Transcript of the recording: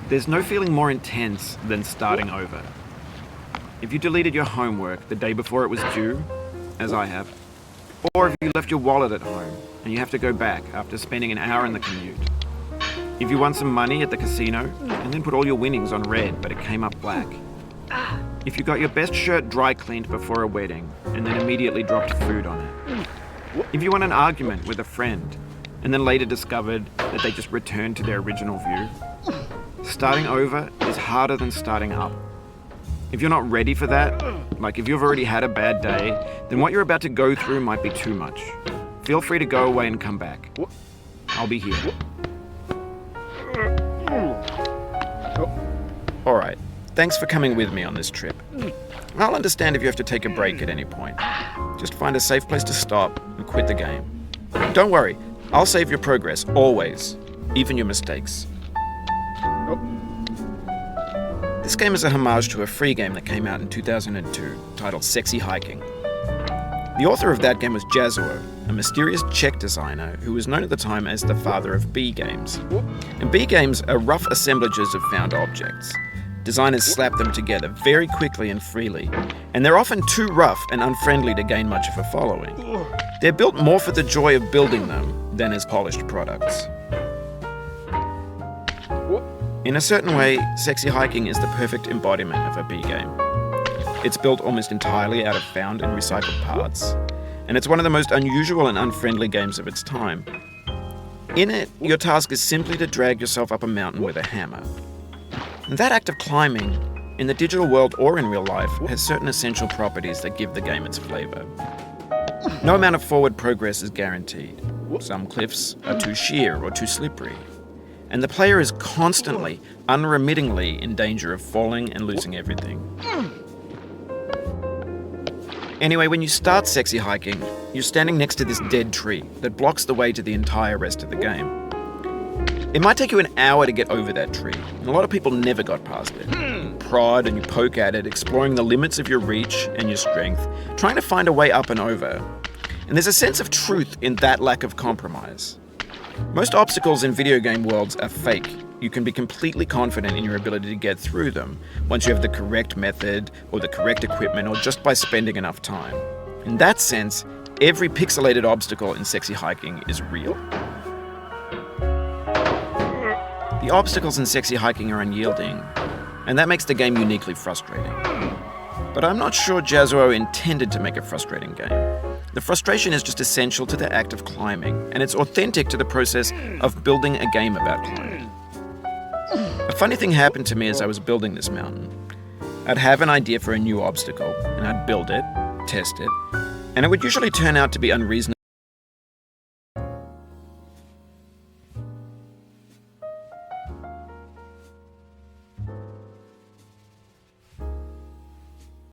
There's no feeling more intense than starting over. If you deleted your homework the day before it was due, as I have, or if you left your wallet at home and you have to go back after spending an hour in the commute. If you won some money at the casino and then put all your winnings on red but it came up black. If you got your best shirt dry cleaned before a wedding and then immediately dropped food on it. If you won an argument with a friend and then later discovered that they just returned to their original view. Starting over is harder than starting up. If you're not ready for that, like if you've already had a bad day, then what you're about to go through might be too much. Feel free to go away and come back. I'll be here. Alright, thanks for coming with me on this trip. I'll understand if you have to take a break at any point. Just find a safe place to stop and quit the game. Don't worry, I'll save your progress, always, even your mistakes. This game is a homage to a free game that came out in 2002, titled Sexy Hiking. The author of that game was Jazuo, a mysterious Czech designer who was known at the time as the father of B games. And B games are rough assemblages of found objects. Designers slap them together very quickly and freely, and they're often too rough and unfriendly to gain much of a following. They're built more for the joy of building them than as polished products. In a certain way, Sexy Hiking is the perfect embodiment of a B game. It's built almost entirely out of found and recycled parts, and it's one of the most unusual and unfriendly games of its time. In it, your task is simply to drag yourself up a mountain with a hammer. And that act of climbing, in the digital world or in real life, has certain essential properties that give the game its flavor. No amount of forward progress is guaranteed. Some cliffs are too sheer or too slippery. And the player is constantly, unremittingly in danger of falling and losing everything. Anyway, when you start Sexy Hiking, you're standing next to this dead tree that blocks the way to the entire rest of the game. It might take you an hour to get over that tree, and a lot of people never got past it. You prod and you poke at it, exploring the limits of your reach and your strength, trying to find a way up and over. And there's a sense of truth in that lack of compromise. Most obstacles in video game worlds are fake. You can be completely confident in your ability to get through them once you have the correct method or the correct equipment or just by spending enough time. In that sense, every pixelated obstacle in Sexy Hiking is real. The obstacles in Sexy Hiking are unyielding, and that makes the game uniquely frustrating. But I'm not sure Jazuo intended to make a frustrating game. The frustration is just essential to the act of climbing, and it's authentic to the process of building a game about climbing. A funny thing happened to me as I was building this mountain. I'd have an idea for a new obstacle, and I'd build it, test it, and it would usually turn out to be unreasonable